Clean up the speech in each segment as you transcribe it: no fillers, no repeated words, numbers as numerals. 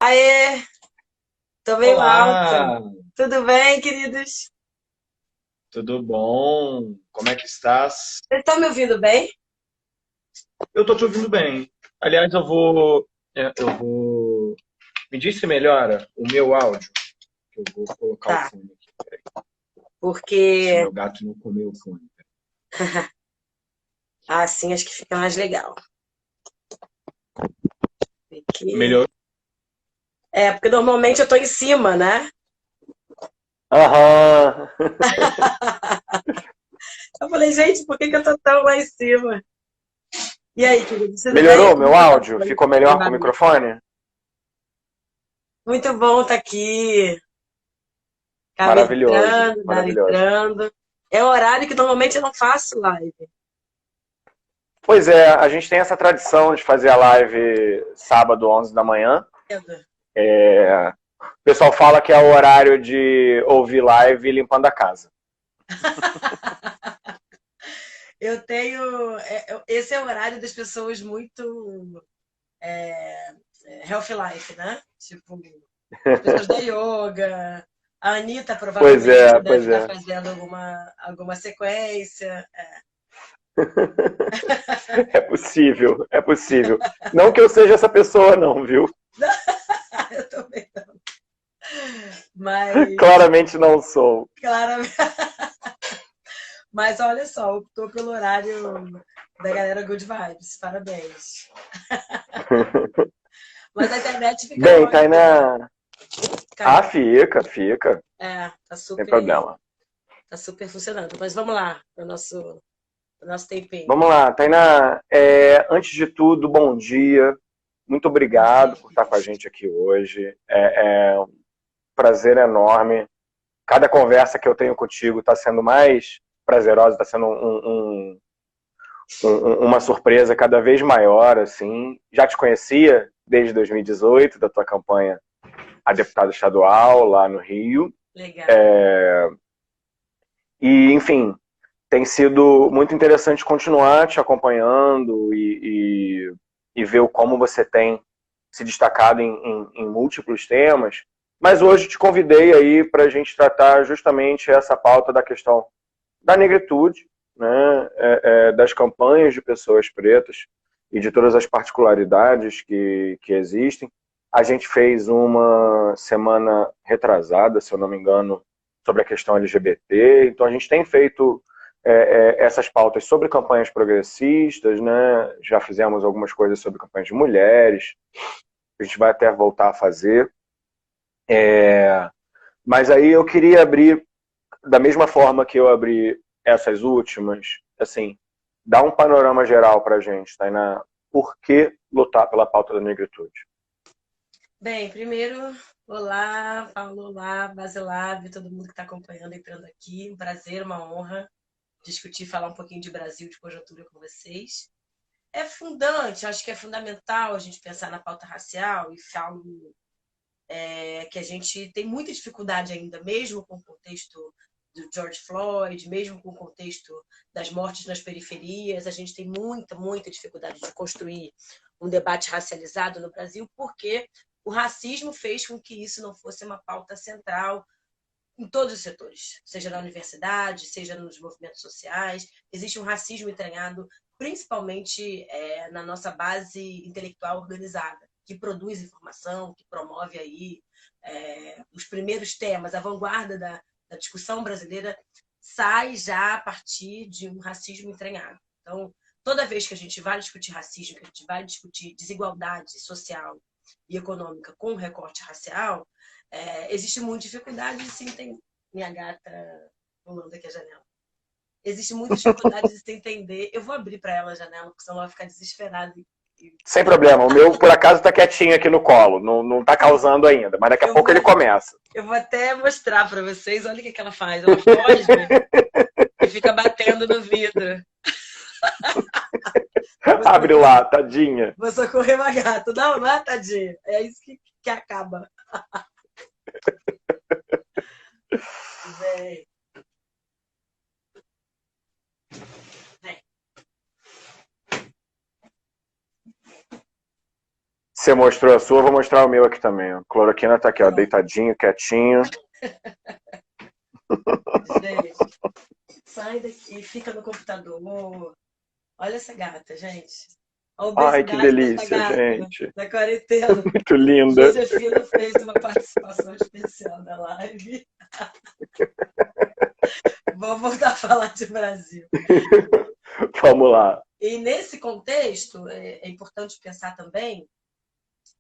Aê, tô meio alta. Olá, Tudo bem, queridos? tudo bom? Como é que estás? Vocês estão me ouvindo bem? Eu tô te ouvindo bem. Aliás, eu vou. Me diz se melhora o meu áudio, que eu vou colocar o Tá, fone aqui, se o porque meu gato não comeu o fone. assim acho que fica mais legal. Aqui. Melhorou? Porque normalmente eu tô em cima, né? Aham. Eu falei, gente, por que que eu tô tão lá em cima? E aí, queridos, tudo bem? Melhorou o Como meu que tá áudio? foi? Ficou melhor com o microfone? Muito bom estar aqui. Acabei Maravilhoso, entrando, maravilhoso. entrando. É um horário que normalmente eu não faço live. Pois é, a gente tem essa tradição de fazer a live sábado, 11 da manhã. O pessoal fala que é o horário de ouvir live limpando a casa. Eu tenho. Esse é o horário das pessoas muito health life, né? Tipo, as pessoas da yoga. A Anitta Pois provavelmente é, deve pois estar é. fazendo alguma sequência. É possível, é possível. Não que eu seja essa pessoa, não, viu? Eu também não. Mas, Claramente não sou. claro. Mas olha só, optou pelo horário da galera Good Vibes. Parabéns. Mas a internet fica Bem, ótima. Tainá. Ah, Caiu. fica. Tá Sem super, problema. tá super funcionando. Mas vamos lá, pro nosso tempinho. Vamos lá, Tainá. Antes de tudo, bom dia. Muito Bom dia, obrigado por estar com a queridos. gente aqui hoje. É um prazer enorme. Cada conversa que eu tenho contigo está sendo mais prazerosa, está sendo uma surpresa cada vez maior, assim. Já te conhecia desde 2018, da tua campanha a deputada estadual lá no Rio. Legal. E, enfim, tem sido muito interessante continuar te acompanhando e ver como você tem se destacado em múltiplos temas. Mas hoje te convidei aí para a gente tratar justamente essa pauta da questão da negritude, né, das campanhas de pessoas pretas e de todas as particularidades que existem. A gente fez uma semana retrasada, se eu não me engano, sobre a questão LGBT. Então a gente tem feito essas pautas sobre campanhas progressistas, né? Já fizemos algumas coisas sobre campanhas de mulheres. A gente vai até voltar a fazer. Mas aí eu queria abrir da mesma forma que eu abri essas últimas, assim, dá um panorama geral para a gente, Tainá. Por que lutar pela pauta da negritude? Bem, primeiro, olá, Paulo, olá, Basilab, todo mundo que está acompanhando, entrando aqui. Um prazer, uma honra discutir, falar um pouquinho de Brasil, de conjuntura com vocês. É fundante, acho que é fundamental a gente pensar na pauta racial e falo que a gente tem muita dificuldade ainda, mesmo com o contexto do George Floyd, mesmo com o contexto das mortes nas periferias, a gente tem muita dificuldade de construir um debate racializado no Brasil, porque o racismo fez com que isso não fosse uma pauta central em todos os setores, seja na universidade, seja nos movimentos sociais. Existe um racismo entranhado, principalmente na nossa base intelectual organizada, que produz informação, que promove aí os primeiros temas, a vanguarda da discussão brasileira sai já a partir de um racismo entranhado. Então, toda vez que a gente vai discutir racismo, que a gente vai discutir desigualdade social e econômica com recorte racial, existe muita dificuldade de se entender. Minha gata pulando aqui a janela. Existe muita dificuldade de se entender. Eu vou abrir para ela a janela, porque senão ela vai ficar desesperada. Sem problema, o meu, por acaso, está quietinho aqui no colo, não está causando ainda, mas daqui a Eu pouco vou, ele começa. eu vou até mostrar para vocês. Olha o que ela faz. Ela foge e fica batendo no vidro. Vou Abre socorrer, lá, tadinha. vou socorrer uma gata. Não, não é, tadinha. É isso que acaba. Vem, vem. Você mostrou a sua, eu vou mostrar o meu aqui também. Ó. Cloroquina tá aqui, ó, Pronto, deitadinho, quietinho. gente. Sai daqui, fica no computador. Olha essa gata, gente. A Ai, que obesidade dessa delícia, gata gente. na quarentena. Muito linda. Josefina fez uma participação especial na live. Vamos voltar a falar de Brasil. Vamos lá. E nesse contexto, é importante pensar também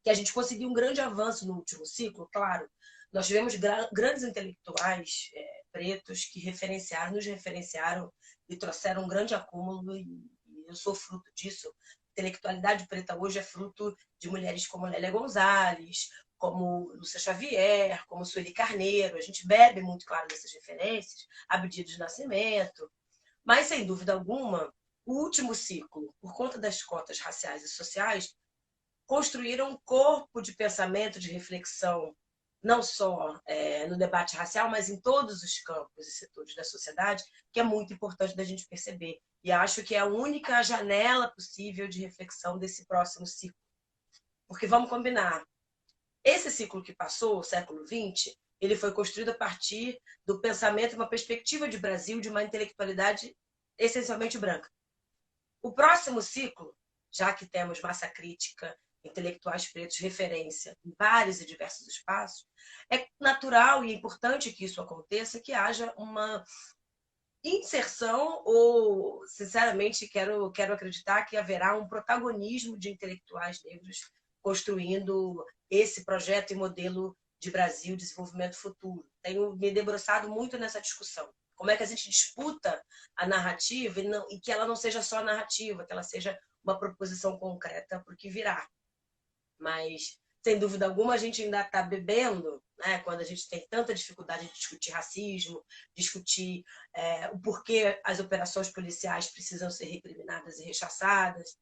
que a gente conseguiu um grande avanço no último ciclo, claro. Nós tivemos grandes intelectuais pretos que nos referenciaram e trouxeram um grande acúmulo, e eu sou fruto disso. A intelectualidade preta hoje é fruto de mulheres como Lélia Gonzalez, como Lúcia Xavier, como Sueli Carneiro. A gente bebe muito, claro, dessas referências, Abdias do Nascimento, mas, sem dúvida alguma, o último ciclo, por conta das cotas raciais e sociais, construíram um corpo de pensamento, de reflexão, não só no debate racial, mas em todos os campos e setores da sociedade, que é muito importante da gente perceber. E acho que é a única janela possível de reflexão desse próximo ciclo. Porque vamos combinar, esse ciclo que passou, o século XX, ele foi construído a partir do pensamento, uma perspectiva de Brasil, de uma intelectualidade essencialmente branca. O próximo ciclo, já que temos massa crítica, intelectuais pretos, referência em vários e diversos espaços, é natural e importante que isso aconteça, que haja uma inserção ou, sinceramente, quero acreditar que haverá um protagonismo de intelectuais negros construindo esse projeto e modelo de Brasil, desenvolvimento futuro. Tenho me debruçado muito nessa discussão. Como é que a gente disputa a narrativa e que ela não seja só narrativa, que ela seja uma proposição concreta para o que virá. Mas, sem dúvida alguma, a gente ainda está bebendo, né, quando a gente tem tanta dificuldade de discutir racismo, discutir o porquê as operações policiais precisam ser recriminadas e rechaçadas,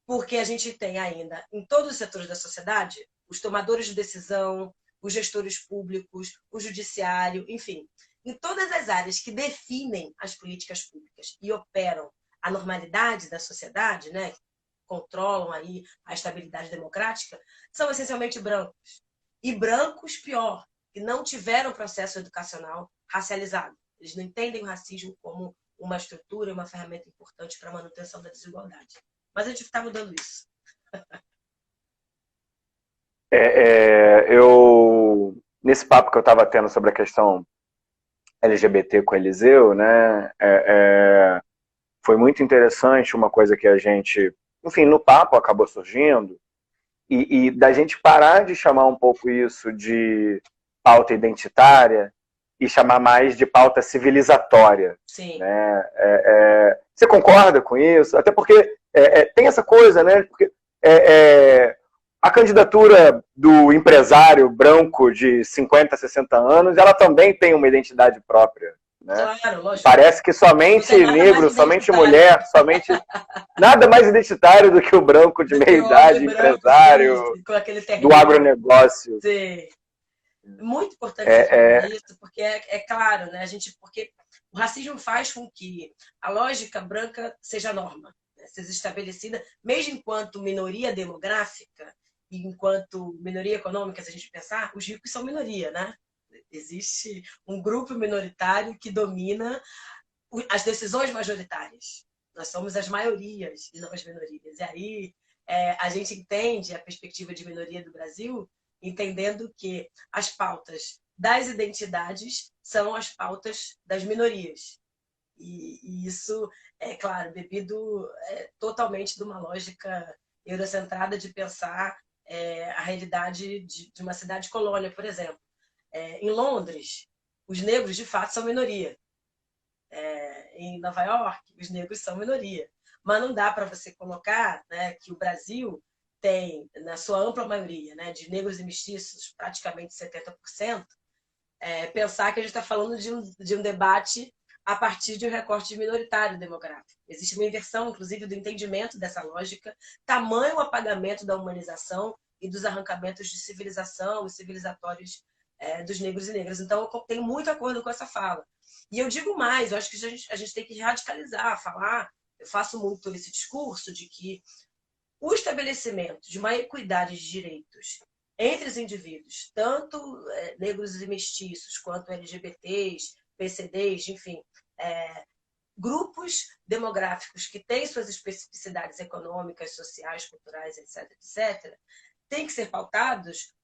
porque a gente tem ainda, em todos os setores da sociedade, os tomadores de decisão, os gestores públicos, o judiciário, enfim, em todas as áreas que definem as políticas públicas e operam a normalidade da sociedade, né, controlam aí a estabilidade democrática, são essencialmente brancos. E brancos, pior, que não tiveram processo educacional racializado. Eles não entendem o racismo como uma estrutura, uma ferramenta importante para a manutenção da desigualdade. Mas a gente está mudando isso. Nesse papo que eu estava tendo sobre a questão LGBT com o Eliseu, né, foi muito interessante uma coisa que a gente, enfim, no papo acabou surgindo, e da gente parar de chamar um pouco isso de pauta identitária e chamar mais de pauta civilizatória. Sim. Né? Você concorda com isso? Até porque tem essa coisa, né? Porque a candidatura do empresário branco de 50, 60 anos, ela também tem uma identidade própria. Né? Claro, lógico. Parece que somente negro, somente mulher, somente nada mais identitário do que o branco de meia idade, empresário, do agronegócio. Sim. Muito importante falar isso, porque é claro, né? Porque o racismo faz com que a lógica branca seja norma, né? Seja estabelecida, mesmo enquanto minoria demográfica e enquanto minoria econômica, se a gente pensar, os ricos são minoria, né? Existe um grupo minoritário que domina as decisões majoritárias. Nós somos as maiorias e não as minorias. E aí a gente entende a perspectiva de minoria do Brasil entendendo que as pautas das identidades são as pautas das minorias. E isso, é claro, bebido totalmente de uma lógica eurocentrada de pensar a realidade de uma cidade-colônia, por exemplo. Em Londres, os negros, de fato, são minoria. Em Nova York, os negros são minoria. Mas não dá para você colocar, né, que o Brasil tem, na sua ampla maioria, né, de negros e mestiços, praticamente 70%, pensar que a gente está falando de um debate a partir de um recorte minoritário demográfico. Existe uma inversão, inclusive, do entendimento dessa lógica, tamanho apagamento da humanização e dos arrancamentos de civilização e civilizatórios dos negros e negras. Então, eu tenho muito acordo com essa fala. E eu digo mais, eu acho que a gente tem que radicalizar, falar, eu faço muito esse discurso de que o estabelecimento de uma equidade de direitos entre os indivíduos, tanto negros e mestiços, quanto LGBTs, PCDs, enfim, grupos demográficos que têm suas especificidades econômicas, sociais, culturais, etc., etc., têm que ser pautados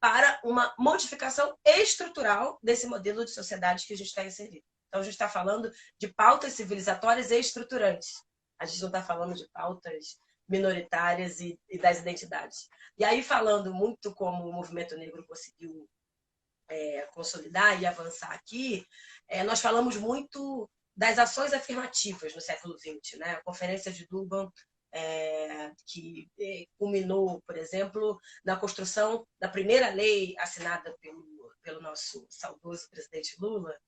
para uma modificação estrutural desse modelo de sociedade que a gente está inserido. Então, a gente está falando de pautas civilizatórias e estruturantes. A gente não está falando de pautas minoritárias e das identidades. E aí, falando muito como o movimento negro conseguiu consolidar e avançar aqui, nós falamos muito das ações afirmativas no século XX, né? A Conferência de Durban, que culminou, por exemplo, na construção da primeira lei assinada pelo nosso saudoso presidente Lula,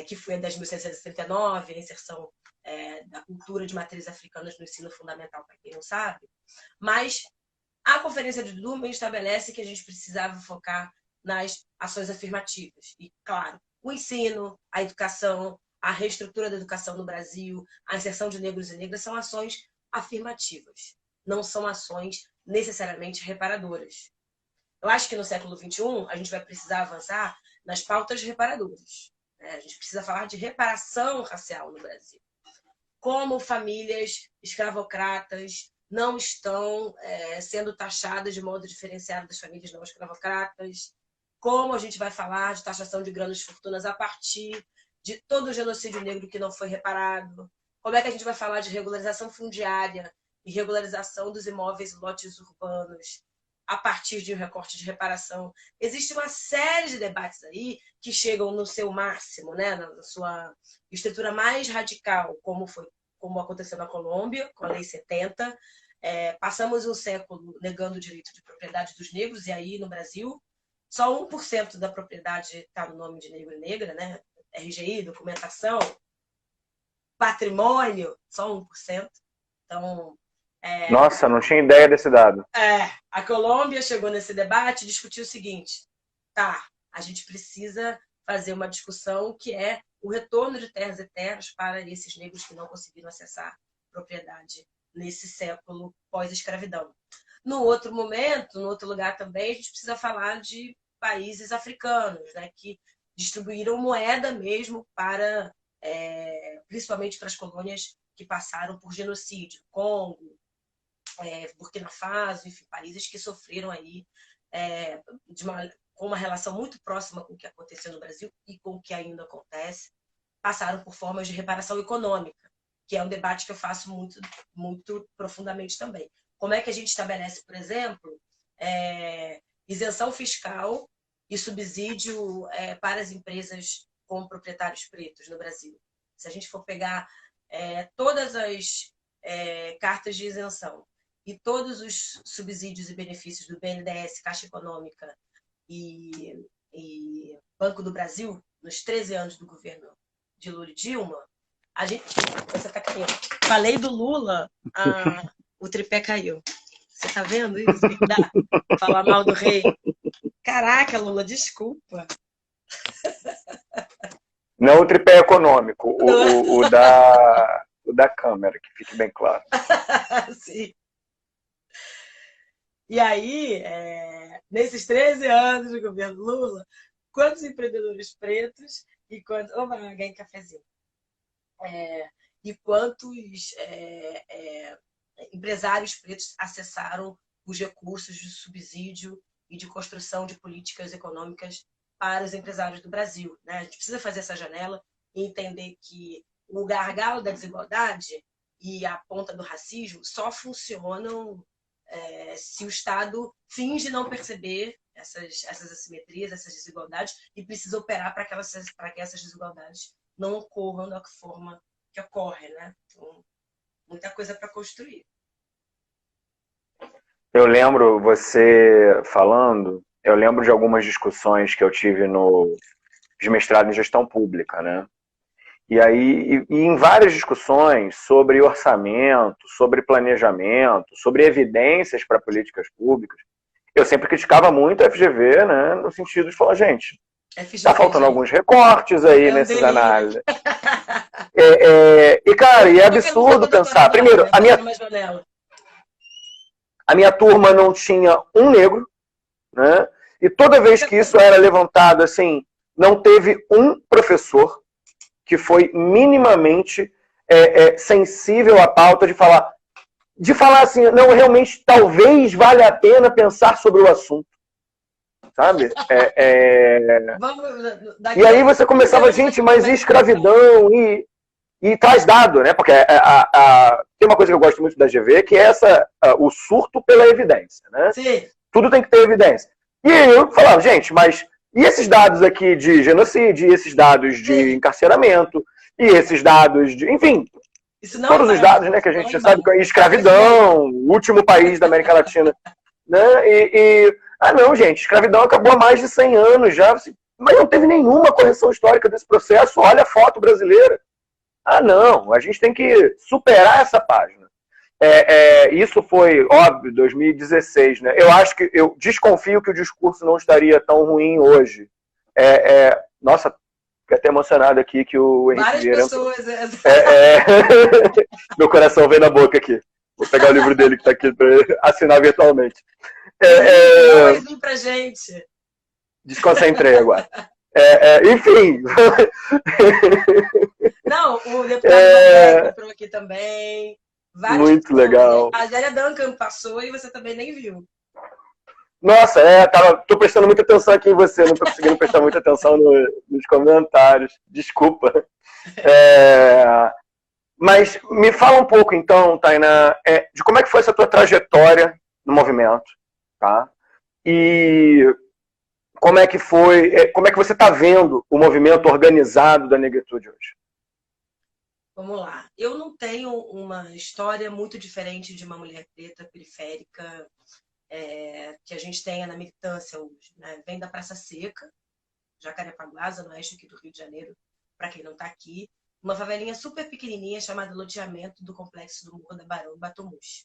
que foi a 10.639, a inserção da cultura de matriz africanas no ensino fundamental, para quem não sabe. Mas a Conferência de Durban estabelece que a gente precisava focar nas ações afirmativas. E, claro, o ensino, a educação, a reestrutura da educação no Brasil, a inserção de negros e negras são ações afirmativas, não são ações necessariamente reparadoras. Eu acho que no século XXI a gente vai precisar avançar nas pautas reparadoras. A gente precisa falar de reparação racial no Brasil. Como famílias escravocratas não estão sendo taxadas de modo diferenciado das famílias não escravocratas. Como a gente vai falar de taxação de grandes fortunas a partir de todo o genocídio negro que não foi reparado. Como é que a gente vai falar de regularização fundiária e regularização dos imóveis e lotes urbanos a partir de um recorte de reparação? Existe uma série de debates aí que chegam no seu máximo, né, na sua estrutura mais radical, como aconteceu na Colômbia, com a Lei 70. Passamos um século negando o direito de propriedade dos negros, e aí no Brasil só 1% da propriedade está no nome de negro e negra, né? RGI, documentação, patrimônio, só 1%. Então, nossa, não tinha ideia desse dado. A Colômbia chegou nesse debate e discutiu o seguinte: a gente precisa fazer uma discussão que é o retorno de terras e terras para esses negros que não conseguiram acessar propriedade nesse século pós-escravidão. No outro momento, no outro lugar também, a gente precisa falar de países africanos, né, que distribuíram moeda mesmo para, principalmente para as colônias que passaram por genocídio, Congo, Burkina Faso, enfim, países que sofreram aí com uma relação muito próxima com o que aconteceu no Brasil e com o que ainda acontece, passaram por formas de reparação econômica, que é um debate que eu faço muito, muito profundamente também. Como é que a gente estabelece, por exemplo, isenção fiscal e subsídio para as empresas com proprietários pretos no Brasil? Se a gente for pegar todas as cartas de isenção e todos os subsídios e benefícios do BNDES, Caixa Econômica e Banco do Brasil, nos 13 anos do governo de Lula e Dilma, você tá caindo. Falei do Lula, o tripé caiu. Você tá vendo isso? Falar mal do rei. Caraca, Lula, desculpa. Não o tripé econômico, o da câmera, que fique bem claro. Sim. E aí, nesses 13 anos do governo Lula, quantos empreendedores pretos e quantos... Opa, ganhei cafezinho. E quantos empresários pretos acessaram os recursos de subsídio e de construção de políticas econômicas para os empresários do Brasil, né? A gente precisa fazer essa janela e entender que o gargalo da desigualdade e a ponta do racismo só funcionam se o Estado finge não perceber essas assimetrias, essas desigualdades, e precisa operar para que essas desigualdades não ocorram da forma que ocorre, né? Então, muita coisa para construir. Eu lembro você falando, eu lembro de algumas discussões que eu tive de mestrado em gestão pública, né? E aí, em várias discussões sobre orçamento, sobre planejamento, sobre evidências para políticas públicas, eu sempre criticava muito a FGV, né? No sentido de falar, gente, está faltando alguns recortes aí nessas análises. E, cara, é absurdo pensar. Primeiro, a minha... A minha turma não tinha um negro, né? E toda vez que isso era levantado, assim, não teve um professor que foi minimamente sensível à pauta de falar assim, não, realmente, talvez valha a pena pensar sobre o assunto, sabe? E aí você começava, gente, mas e escravidão? E traz dado, né? Porque tem uma coisa que eu gosto muito da GV, que é o surto pela evidência, né? Sim. Tudo tem que ter evidência. E eu falava, gente, mas e esses dados aqui de genocídio, e esses dados de encarceramento, e esses dados de... Enfim, todos os dados, né, que a gente sabe que é escravidão, o último país da América Latina. Né? Não, gente, escravidão acabou há mais de 100 anos já, mas não teve nenhuma correção histórica desse processo, olha a foto brasileira. Não, a gente tem que superar essa página. Isso foi, óbvio, 2016, né? Eu desconfio que o discurso não estaria tão ruim hoje. Nossa, fiquei até emocionado aqui que o Henrique Várias Vieira... pessoas. Meu coração veio na boca aqui. Vou pegar o livro dele que está aqui para assinar virtualmente. Ele pra gente. Desconcentrei agora. Enfim. Não, o deputado comprou aqui também. Muito pessoas, legal. Né? A Zélia Duncan passou e você também nem viu. Nossa, tô prestando muita atenção aqui em você, não tô conseguindo prestar muita atenção nos comentários. Desculpa. Mas me fala um pouco, então, Tainá, de como é que foi essa tua trajetória no movimento, tá? E como é que você está vendo o movimento organizado da negritude hoje? Vamos lá. Eu não tenho uma história muito diferente de uma mulher preta periférica que a gente tenha na militância hoje, né? Vem da Praça Seca, Jacarepaguá, no oeste aqui do Rio de Janeiro, para quem não está aqui, uma favelinha super pequenininha chamada Loteamento do Complexo do Morro da Barão Batomuxi.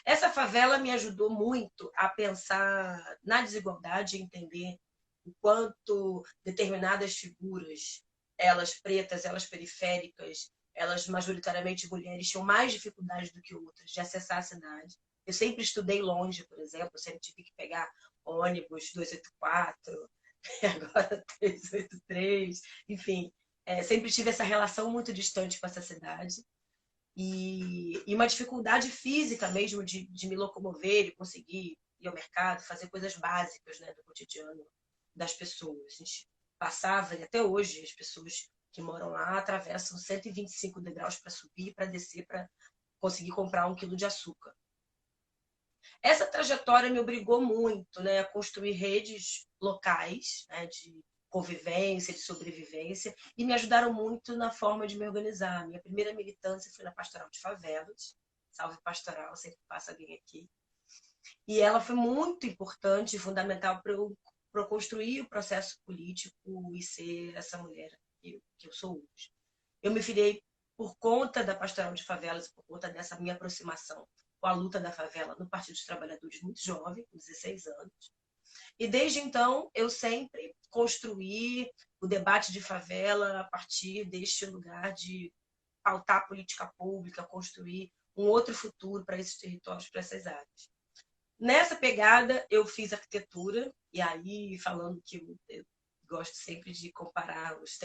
Essa favela me ajudou muito a pensar na desigualdade, entender o quanto determinadas figuras, elas pretas, elas periféricas, elas majoritariamente mulheres, tinham mais dificuldade do que outras de acessar a cidade. Eu sempre estudei longe, por exemplo, eu sempre tive que pegar ônibus 284, agora 383, enfim, sempre tive essa relação muito distante com essa cidade. E uma dificuldade física mesmo de me locomover e conseguir ir ao mercado, fazer coisas básicas, né, do cotidiano das pessoas. A gente passava, e até hoje as pessoas que moram lá atravessam 125 degraus para subir e para descer para conseguir comprar 1 quilo de açúcar. Essa trajetória me obrigou muito, né, a construir redes locais, né, de convivência, de sobrevivência, e me ajudaram muito na forma de me organizar. Minha primeira militância foi na Pastoral de Favelas, salve Pastoral, sempre passa alguém aqui. E ela foi muito importante e fundamental para eu construir o processo político e ser essa mulher que eu sou hoje. Eu me filiei por conta da Pastoral de Favelas, por conta dessa minha aproximação com a luta da favela no Partido dos Trabalhadores muito jovem, com 16 anos. E desde então, eu sempre construí o debate de favela a partir deste lugar de pautar política pública, construir um outro futuro para esses territórios, para essas áreas. Nessa pegada, eu fiz arquitetura, e aí, falando que eu gosto sempre de comparar os